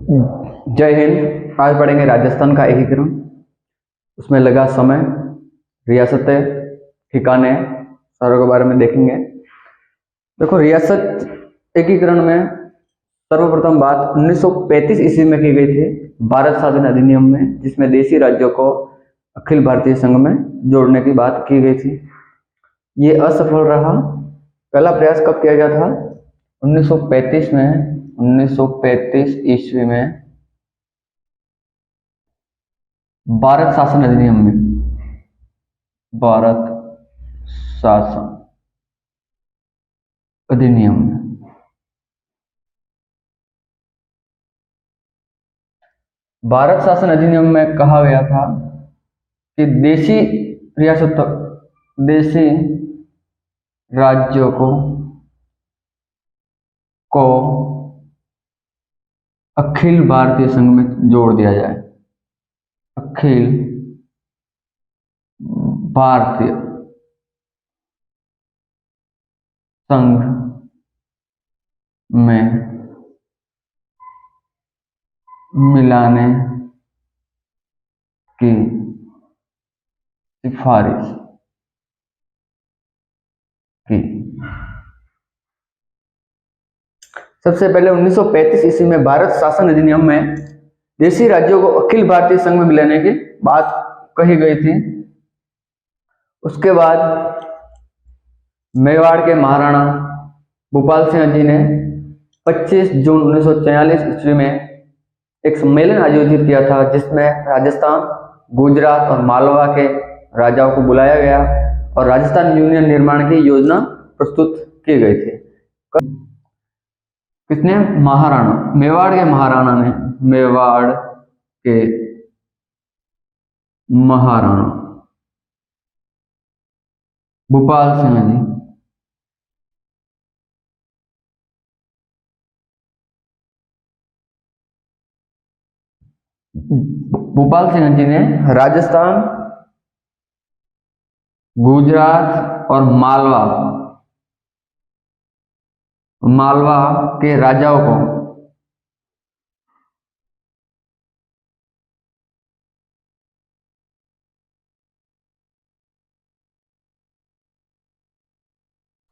जय हिंद। आज पढ़ेंगे राजस्थान का एकीकरण, उसमें लगा समय, रियासतें, ठिकाने, सारों के बारे में देखेंगे। देखो, रियासत एकीकरण में सर्वप्रथम बात 1935 ईस्वी में की गई थी भारत शासन अधिनियम में, जिसमें देशी राज्यों को अखिल भारतीय संघ में जोड़ने की बात की गई थी। ये असफल रहा। पहला प्रयास कब किया गया था? 1935 में। 1935 ईस्वी में भारत शासन अधिनियम में, भारत शासन अधिनियम में भारत शासन अधिनियम में कहा गया था कि देशी रियासतों, देशी राज्यों को अखिल भारतीय संघ में जोड़ दिया जाए। अखिल भारतीय संघ में मिलाने की सिफारिश की। सबसे पहले 1935 ईस्वी में भारत शासन अधिनियम में देशी राज्यों को अखिल भारतीय संघ में मिलाने की बात कही गई थी। उसके बाद मेवाड़ के महाराणा भूपाल सिंह जी ने 25 जून 1944 ईस्वी में एक सम्मेलन आयोजित किया था, जिसमें राजस्थान, गुजरात और मालवा के राजाओं को बुलाया गया और राजस्थान यूनियन निर्माण की योजना प्रस्तुत की गई थी। कितने? महाराणा, मेवाड़ के महाराणा ने, मेवाड़ के महाराणा भूपाल सिंह जी ने राजस्थान, गुजरात और मालवा के राजाओं को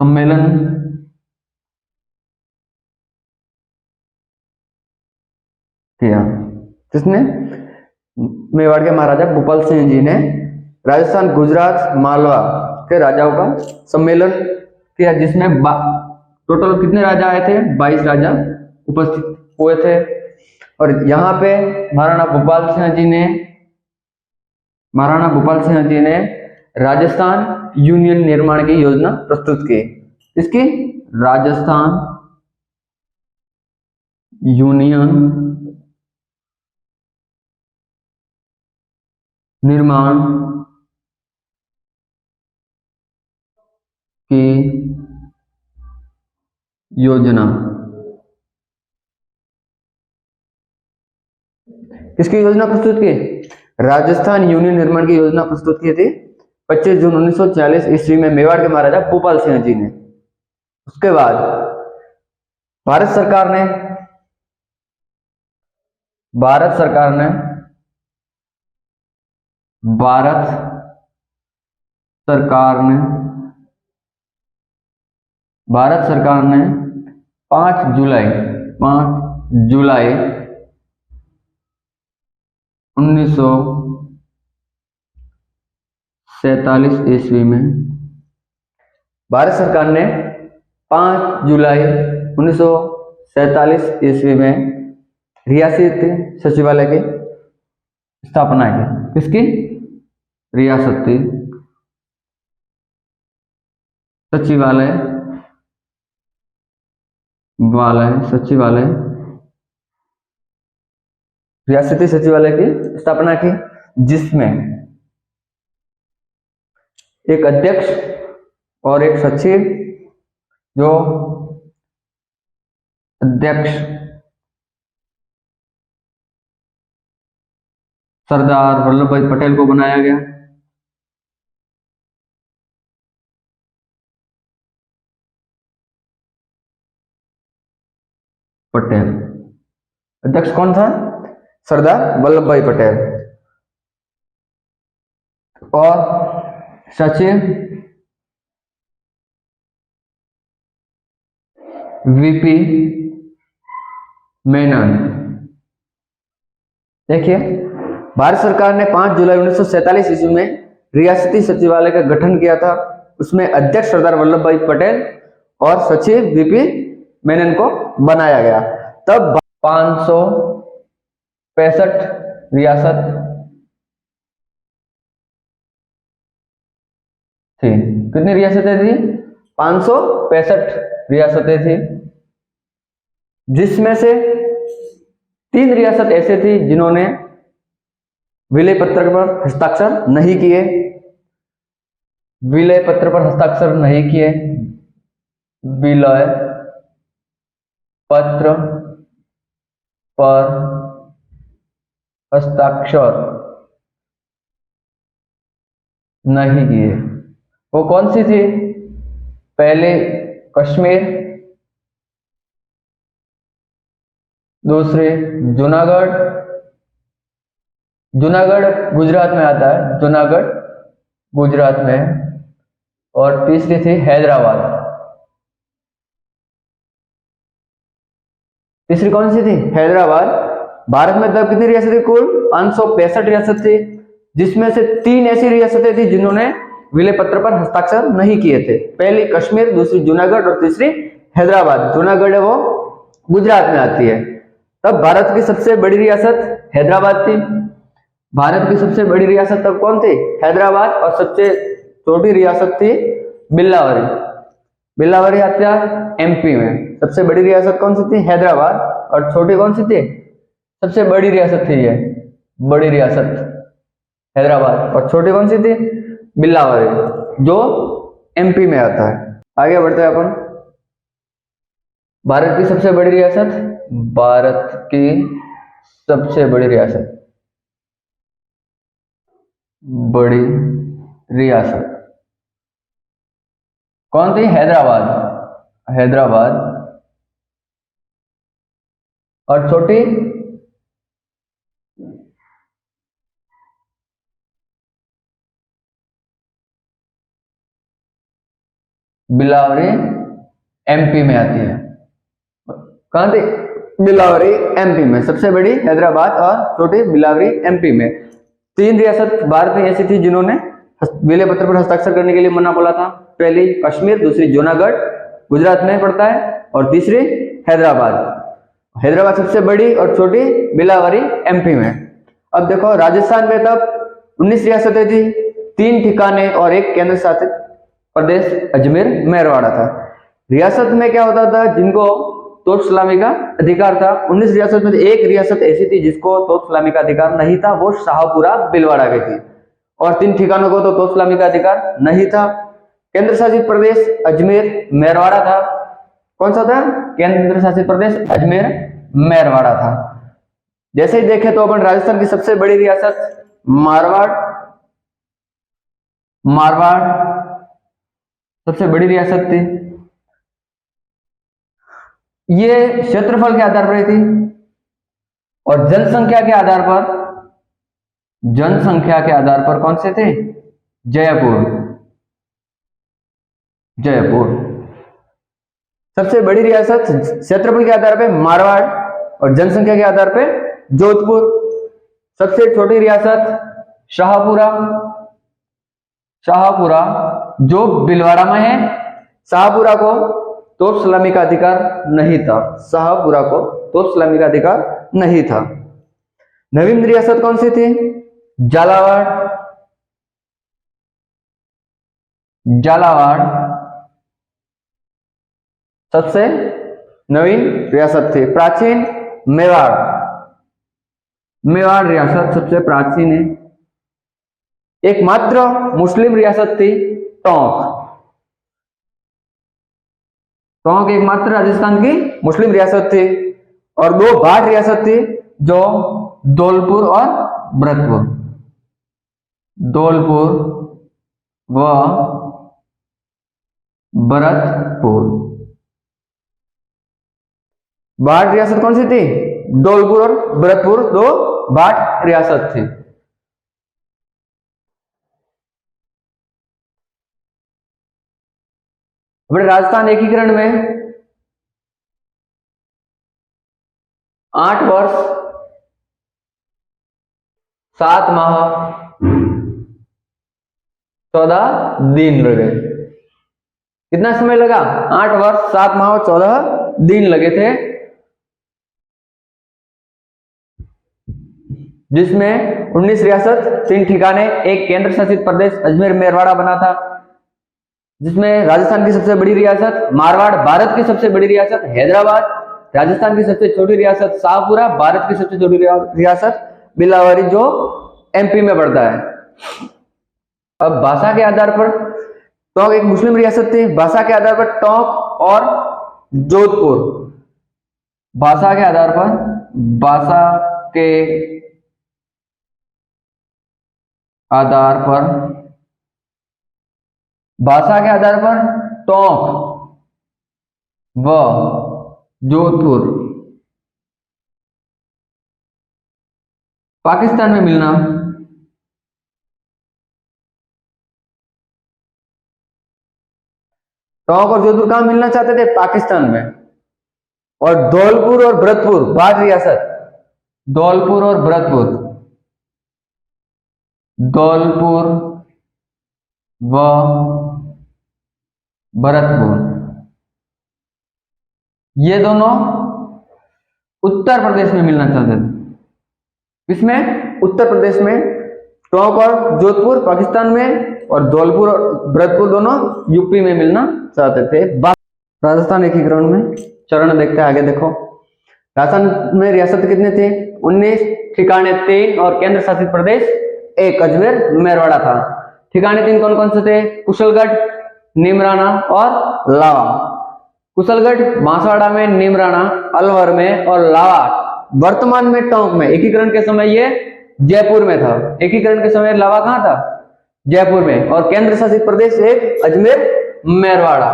सम्मेलन किया। किसने? मेवाड़ के महाराजा भूपाल सिंह जी ने राजस्थान, गुजरात, मालवा के राजाओं का सम्मेलन किया, जिसमें टोटल कितने राजा आए थे? 22 राजा उपस्थित हुए थे। और यहाँ पे महाराणा भूपाल सिंह जी ने राजस्थान यूनियन निर्माण की योजना प्रस्तुत की। इसकी राजस्थान यूनियन निर्माण की योजना। किसकी योजना प्रस्तुत की? राजस्थान यूनियन निर्माण की योजना प्रस्तुत की थी 25 जून 1940 ईस्वी में मेवाड़ के महाराजा भूपाल सिंह जी ने। उसके बाद भारत सरकार ने भारत सरकार ने 5 जुलाई 1947 ईस्वी में भारत सरकार ने 5 जुलाई 1947 ईस्वी में रियासती सचिवालय की स्थापना की। किसकी? रियासती सचिवालय रियासती सचिवालय की स्थापना की, जिसमें एक अध्यक्ष और एक सचिव। जो अध्यक्ष सरदार वल्लभ भाई पटेल को बनाया गया। पटेल अध्यक्ष कौन था? सरदार वल्लभ भाई पटेल। और सचिव वीपी मेनन। देखिए, भारत सरकार ने 5 जुलाई 1947 ईस्वी में रियासती सचिवालय का गठन किया था। उसमें अध्यक्ष सरदार वल्लभ भाई पटेल और सचिव वीपी मेनन को बनाया गया। तब 565 रियासत थी। कितनी रियासतें थी? 565 रियासतें थी, जिसमें से 3 रियासत ऐसे थी जिन्होंने विलय पत्र पर हस्ताक्षर नहीं किए। विलय पत्र पर हस्ताक्षर नहीं किए, विलय पत्र पर हस्ताक्षर नहीं किए। वो कौन सी थी? पहले कश्मीर, दूसरे जूनागढ़, जूनागढ़ गुजरात में आता है, जूनागढ़ गुजरात में, और तीसरी थी हैदराबाद। तीसरी कौन सी थी? हैदराबाद। भारत में तब कितनी रियासतें? कुल 565 रियासत थी, जिसमें से 3 ऐसी रियासतें थी जिन्होंने विलय पत्र पर हस्ताक्षर नहीं किए थे। पहली कश्मीर, दूसरी जूनागढ़ और तीसरी हैदराबाद। जूनागढ़ है वो गुजरात में आती है। तब भारत की सबसे बड़ी रियासत हैदराबाद थी। भारत की सबसे बड़ी रियासत तब कौन थी? हैदराबाद। और सबसे छोटी रियासत थी बिल्लावरी। बिल्लावरी आती है एमपी में। सबसे बड़ी रियासत कौन सी थी? हैदराबाद। और छोटी कौन सी थी? सबसे बड़ी रियासत थी ये, बड़ी रियासत हैदराबाद। और छोटी कौन सी थी? बिल्लावरी, जो एमपी में आता है। आगे बढ़ते हैं अपन। भारत की सबसे बड़ी रियासत, भारत की सबसे बड़ी रियासत, बड़ी रियासत कौन थी? हैदराबाद। हैदराबाद। और छोटी? बिलावरी, एमपी में आती है। कहां थी? बिलावरी, एमपी में। सबसे बड़ी हैदराबाद और छोटी बिलावरी, एमपी में। 3 रियासत भारत में ऐसी थी जिन्होंने विलय पत्र पर हस्ताक्षर करने के लिए मना बोला था। पहली कश्मीर, दूसरी जूनागढ़ गुजरात में पड़ता है, और तीसरी हैदराबाद। हैदराबाद सबसे बड़ी और छोटी बिलावरी एमपी में। अब देखो, राजस्थान में तब 19 रियासतें थी, 3 ठिकाने और 1 केंद्र शासित प्रदेश अजमेर मेरवाड़ा था। रियासत में क्या होता था? जिनको तोप सलामी का अधिकार था। 19 रियासत में 1 रियासत ऐसी थी जिसको तोप सलामी का अधिकार नहीं था, वो शाहपुरा भीलवाड़ा की थी। और 3 ठिकानों को तो तोप सलामी का अधिकार नहीं था। केंद्र शासित प्रदेश अजमेर मेरवाड़ा था। कौन सा था? केंद्र शासित प्रदेश अजमेर मेरवाड़ा था। जैसे ही देखें तो अपन राजस्थान की सबसे बड़ी रियासत मारवाड़, मारवाड़ सबसे बड़ी रियासत थी। ये क्षेत्रफल के आधार पर थी, और जनसंख्या के आधार पर, जनसंख्या के आधार पर कौन से थे? जयपुर। जयपुर सबसे बड़ी रियासत क्षेत्रफल के आधार पर मारवाड़, और जनसंख्या के आधार पर जोधपुर। सबसे छोटी रियासत शाहपुरा, शाहपुरा जो भीलवाड़ा में है। शाहपुरा को तोप सलामी का अधिकार नहीं था। शाहपुरा को तोप सलामी का अधिकार नहीं था। नवीन रियासत कौन सी थी? झालावाड़। झालावाड़ सबसे नवीन रियासत थी। प्राचीन मेवाड़, मेवाड़ रियासत सबसे प्राचीन है। एकमात्र मुस्लिम रियासत थी टोंक। टोंक एकमात्र राजस्थान की मुस्लिम रियासत थी। और 2 भाट रियासत थी, जो धौलपुर और भरतपुर। धौलपुर व भरतपुर। भाट रियासत कौन सी थी? धौलपुर और भरतपुर 2 भाट रियासत थी। अपने राजस्थान एकीकरण में 8 वर्ष 7 माह 14 दिन लगे। कितना समय लगा? 8 वर्ष 7 माह 14 दिन लगे थे, जिसमें 19 रियासत, 3 ठिकाने, एक केंद्र शासित प्रदेश अजमेर मेरवाड़ा बना था, जिसमें राजस्थान की सबसे बड़ी रियासत मारवाड़, भारत की सबसे बड़ी रियासत हैदराबाद, राजस्थान की सबसे छोटी रियासत शाहपुरा, भारत की सबसे छोटी रियासत बिलावरी जो एमपी में पड़ता है। अब भाषा के आधार पर टोंक एक मुस्लिम रियासत थी। भाषा के आधार पर टोंक और जोधपुर, भाषा के आधार पर, टोंक व जोधपुर पाकिस्तान में मिलना टोंक और जोधपुर कहां मिलना चाहते थे? पाकिस्तान में। और धौलपुर और भरतपुर भाट रियासत, धौलपुर और भरतपुर, धौलपुर व भरतपुर, ये दोनों उत्तर प्रदेश में मिलना चाहते थे। इसमें उत्तर प्रदेश में टोंक और जोधपुर पाकिस्तान में और धौलपुर और भरतपुर दोनों यूपी में मिलना चाहते थे। राजस्थान एकीकरण में चरण देखते हैं आगे। देखो राजस्थान में रियासत कितने थे? 19, ठिकाने 3 और केंद्र शासित प्रदेश 1 अजमेर मेरवाड़ा था। ठिकाने 3 कौन कौन से थे? कुशलगढ़, नीमराना और लावा। कुशलगढ़ बांसवाड़ा में, नीमराना अलवर में और लावा वर्तमान में टोंक में। एकीकरण के समय ये जयपुर में था। एकीकरण के समय लावा कहां था? जयपुर में। और केंद्र शासित प्रदेश एक अजमेर मेरवाड़ा,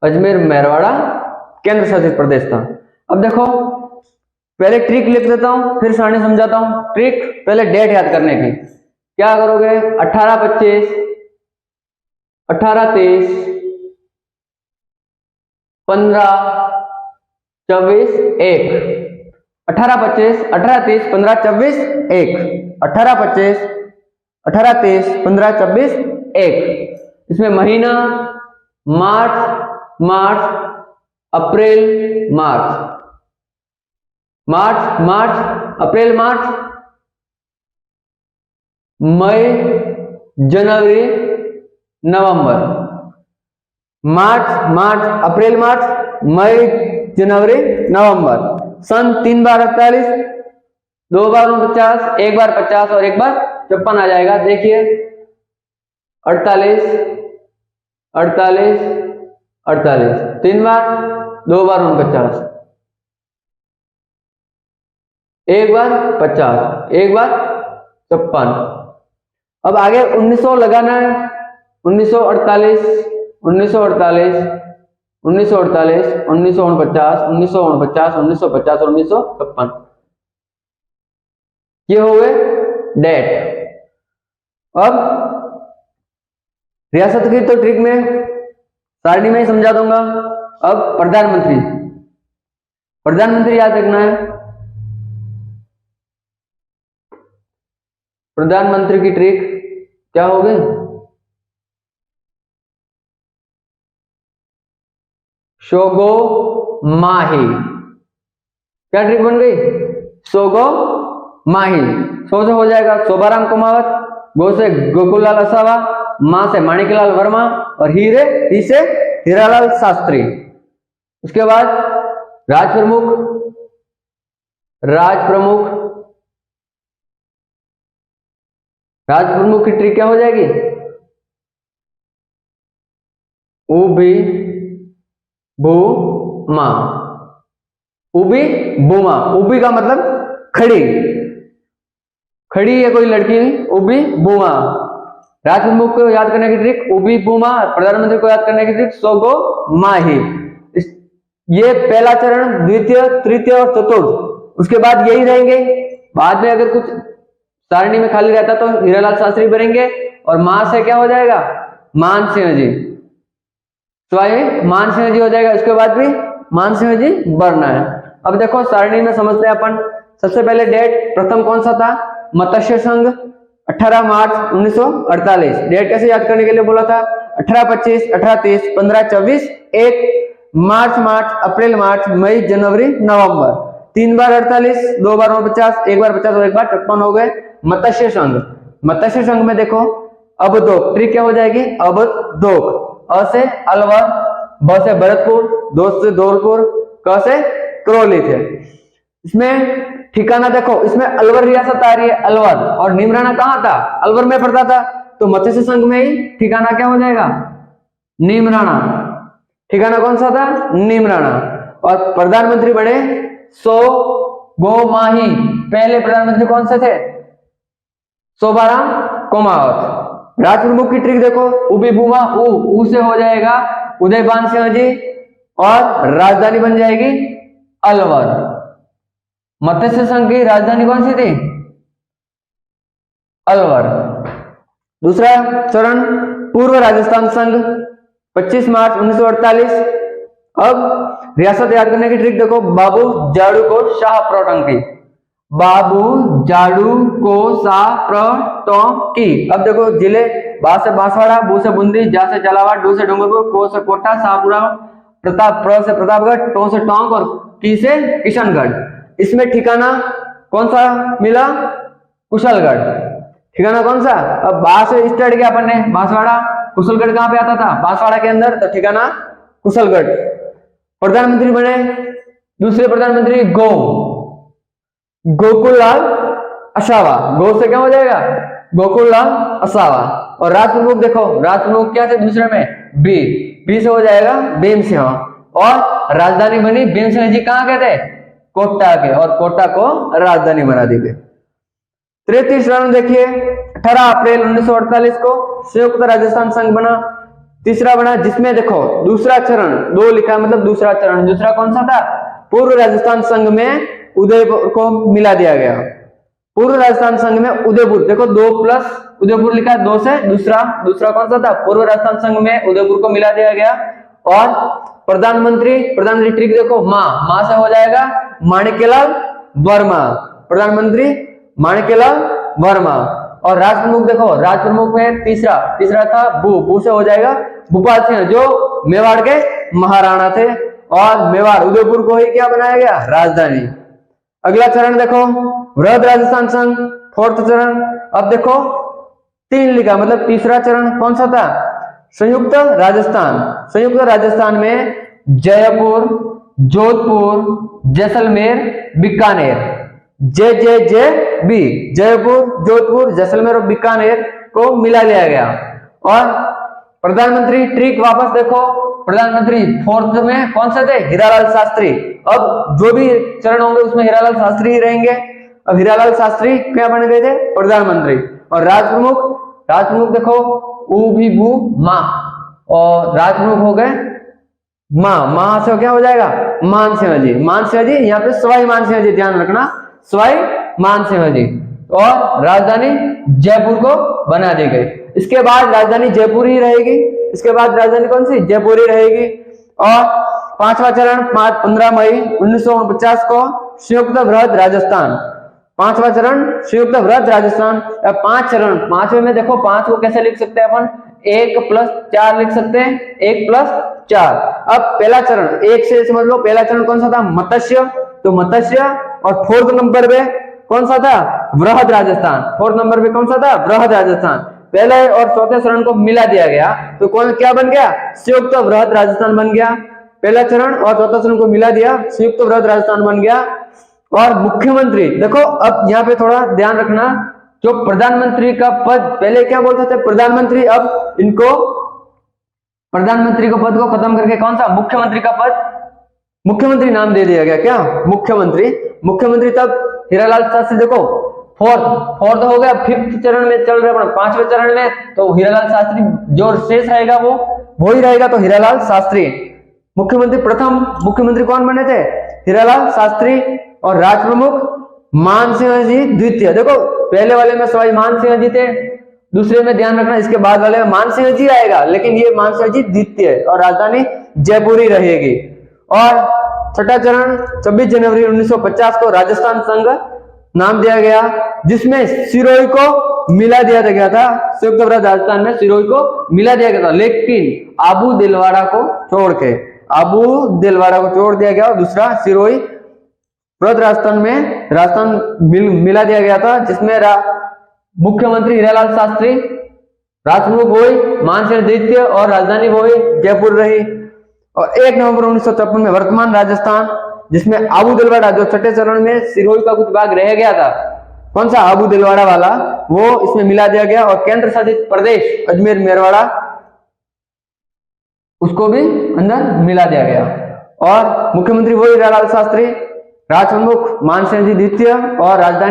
अजमेर मेरवाड़ा केंद्र शासित प्रदेश था। अब देखो पहले ट्रिक लिख देता हूं, फिर सारणी समझाता हूं। ट्रिक, पहले डेट याद करने की। क्या करोगे? 18-25, 18-23, 15-24, 1, 18-25, 18-23, 15-24, 1, 18-25, 18-23, 15-24, 1। इसमें महीना मार्च, अप्रैल, मार्च, अप्रैल, मई, जनवरी, नवंबर। मार्च, अप्रैल, मई, जनवरी, नवंबर। सन 3 बार 48, 2 बार 49, 1 बार 50 और 1 बार 54 आ जाएगा। देखिए 48, 3 बार, 2 बार 49, 1 बार 50, 1 बार 56। अब आगे 1900 लगाना है। 1948, 1949, 1949, 1949, 1949, 1950 और 1956, ये हो गए डेट। अब रियासत की तो ट्रिक में सारणी में ही समझा दूंगा। अब प्रधानमंत्री याद रखना है। प्रधानमंत्री की ट्रिक क्या हो गई? शोगो माही। क्या ट्रिक बन गई? शोगो माही। सो से हो जाएगा शोभाराम कुमावत, गो से गोकुललाल असावा, मां से माणिकलाल वर्मा और ही से हीरालाल शास्त्री। उसके बाद राज प्रमुख की ट्रिक क्या हो जाएगी? उभी भूमा। उभी का मतलब खड़ी है कोई लड़की, उभी भूमा। राज प्रमुख को याद करने की ट्रिक उभी भूमा, प्रधानमंत्री को याद करने की ट्रिक सोगो माही। ये पहला चरण, द्वितीय, तृतीय और चतुर्थ। उसके बाद यही रहेंगे। बाद में अगर कुछ सारणी में खाली रहता तो हीरालाल शास्त्री बनेंगे और मां से क्या हो जाएगा, मान सिंह जी, स्वाई मान सिंह जी हो जाएगा। इसके बाद भी मान सिंह जी बढ़ना है। अब देखो सारणी में समझते हैं अपन। सबसे पहले डेट प्रथम कौन सा था, मत्स्य संघ 18 मार्च 1948। डेट कैसे याद करने के लिए बोला था, 18-25, 18-30, 15-24, 1 मार्च, अप्रैल मार्च, मई, जनवरी, नवंबर। 3 बार 48, 2 बार 49, 1 बार 50 और 1 बार 53 हो गए। मत्स्य संघ, मत्स्य संघ में देखो अबदोक, ट्रिक क्या हो जाएगी, अबदोक। अ से अलवर, ब से भरतपुर, दो से धौलपुर, क से करौली थे। इसमें ठिकाना देखो, इसमें अलवर रियासत आ रही है, अलवर, और नीमराना कहाँ था, अलवर में पड़ता था। तो मत्स्य संघ में ही ठिकाना क्या हो जाएगा, नीमराना। ठिकाना कौन सा था, नीमराना। और प्रधानमंत्री बने सो गो माही। पहले प्रधानमंत्री कौन से थे, सोबाराम कोमावत। राज प्रमुख की ट्रिक देखो, उबी बुमा, ऊ से हो जाएगा उदयभान सिंह जी, और राजधानी बन जाएगी अलवर। मत्स्य संघ की राजधानी कौन सी थी, अलवर। दूसरा चरण पूर्व राजस्थान संघ 25 मार्च 1948। अब रियासत याद करने की ट्रिक देखो, बाबू जाड़ू को शाह प्रौटंकी, बाबू जाड़ू को शाह प्रौटंकी। अब देखो जिले, बा से बांसवाड़ा, बू से बूंदी, जा से झालावाड़, डू से डूंगरपुर, को से कोटा, शाहपुरा, प्रताप, प्र से प्रतापगढ़, टों से टोंक और की से किशनगढ़। इसमें ठिकाना कौन सा मिला, कुशलगढ़। ठिकाना कौन सा, अब बा से स्टार्ट किया अपन ने, बांसवाड़ा। कुशलगढ़ कहां पे आता था, बांसवाड़ा के अंदर, तो ठिकाना कुशलगढ़। प्रधानमंत्री बने दूसरे प्रधानमंत्री गोकुललाल असावा। गो से क्या हो जाएगा, गोकुललाल असावा। और राज प्रमुख देखो, राज प्रमुख क्या थे दूसरे में, बी से हो जाएगा भीम सिंह। और राजधानी बनी, भीम सिंह जी कहां के थे, कोटा के, और कोटा को राजधानी बना दी गई। तृतीय चरण देखिए, 18 अप्रैल 1948 को संयुक्त राजस्थान संघ बना। तीसरा बना, जिसमें देखो दूसरा चरण, 2 लिखा मतलब दूसरा चरण। दूसरा कौन सा था, पूर्व राजस्थान संघ में उदयपुर को मिला दिया गया। पूर्व राजस्थान संघ में उदयपुर, देखो 2 प्लस उदयपुर लिखा है, 2 से दूसरा कौन सा था, पूर्व राजस्थान संघ में उदयपुर को मिला दिया गया। और प्रधानमंत्री ट्रिक देखो, मां से हो जाएगा माणिक्यलाल वर्मा, प्रधानमंत्री माणिक्यलाल वर्मा। और राज प्रमुख देखो, राज प्रमुख में तीसरा था बू से हो जाएगा भूपाल सिंह, जो मेवाड़ के महाराणा थे। और मेवाड़, उदयपुर को ही क्या बनाया गया, राजधानी। अगला चरण देखो, वृहद राजस्थान संघ, 4th चरण। अब देखो 3 लिखा मतलब तीसरा चरण कौन सा था, संयुक्त राजस्थान में जयपुर, जोधपुर, जैसलमेर, बीकानेर, JJJB, जयपुर, जोधपुर, जैसलमेर और बीकानेर को मिला लिया गया। और प्रधानमंत्री ट्रिक वापस देखो, प्रधानमंत्री 4th में कौन से थे, हीरालाल शास्त्री। अब जो भी चरण होंगे उसमें हीरालाल शास्त्री ही रहेंगे। अब हीरालाल शास्त्री क्या बन गए थे, प्रधानमंत्री। और राज प्रमुख देखो, ऊ भी बू मां, और राज प्रमुख हो गए मां से क्या हो जाएगा, मान सिंह जी। यहाँ पे सवाई मान सिंह जी, ध्यान रखना, सवाई मान सिंह जी। और राजधानी जयपुर को बना दी गई। इसके बाद राजधानी जयपुर ही रहेगी। इसके बाद राजधानी कौन सी, जयपुर ही रहेगी। और 5वां चरण 15 मई 1949 को संयुक्त वृहद राजस्थान। 5वां चरण संयुक्त वृहद राजस्थान। 5 चरण, 5वें में देखो 5 को कैसे लिख सकते हैं अपन, 1+4 लिख सकते हैं, 1+4। अब पहला चरण 1 से समझ लो, पहला चरण कौन सा था, मत्स्य, तो मत्स्य। और 4th नंबर पे कौन सा था, वृहद राजस्थान। 4th नंबर पे कौन सा था, वृहद राजस्थान। पहले और चौथे चरण को मिला दिया गया तो कौन क्या बन गया, संयुक्त वृहद राजस्थान बन गया। पहला चरण और चौथा चरण को मिला दिया, संयुक्त वृहद राजस्थान बन गया। और मुख्यमंत्री देखो, अब यहाँ पे थोड़ा ध्यान रखना, जो प्रधानमंत्री का पद पहले क्या बोलते थे, प्रधानमंत्री, अब इनको प्रधानमंत्री को पद को खत्म करके कौन सा, मुख्यमंत्री का पद, मुख्यमंत्री नाम दे दिया गया। क्या, मुख्यमंत्री तब हीरालाल शास्त्री देखो 4th हो गया। 5th चरण में चल रहे, 5वें चरण में तो हीरालाल शास्त्री जो शेष रहेगा वो ही रहेगा, तो हीरालाल शास्त्री मुख्यमंत्री प्रथम मुख्यमंत्री कौन बने थे? हीरालाल शास्त्री। और राजप्रमुख मानसिंह जी द्वितीय। देखो पहले वाले में सवाई मानसिंह जी थे, दूसरे में ध्यान रखना इसके बाद वाले में मानसिंह जी आएगा, लेकिन ये मानसिंह जी द्वितीय और राजधानी जयपुर ही रहेगी। और छठा चरण 26 जनवरी 1950 को राजस्थान संघ नाम दिया गया, जिसमें सिरोही को मिला दिया गया था। संयुक्त राज्य राजस्थान में सिरोही को मिला दिया गया था, लेकिन आबू दिलवाड़ा को छोड़ दिया गया और दूसरा सिरोही प्रद राजस्थान में मिला दिया गया था, जिसमें मुख्यमंत्री हीरालाल शास्त्री, राजप्रमुख वही मानसिंह द्वितीय और राजधानी वही जयपुर रही। और 1 नवंबर 1954 में वर्तमान राजस्थान, जिसमें आबू दिलवाड़ा जो छठे चरण में सिरोही का कुछ भाग रह गया था, कौन सा आबू दिलवाड़ा वाला, वो इसमें मिला दिया गया। और केंद्र शासित प्रदेश अजमेर मेरवाड़ा उसको भी अंदर मिला दिया गया। और मुख्यमंत्री वही हीरालाल शास्त्री, राजप्रमुख मानसिंह जी द्वितीय और राजधानी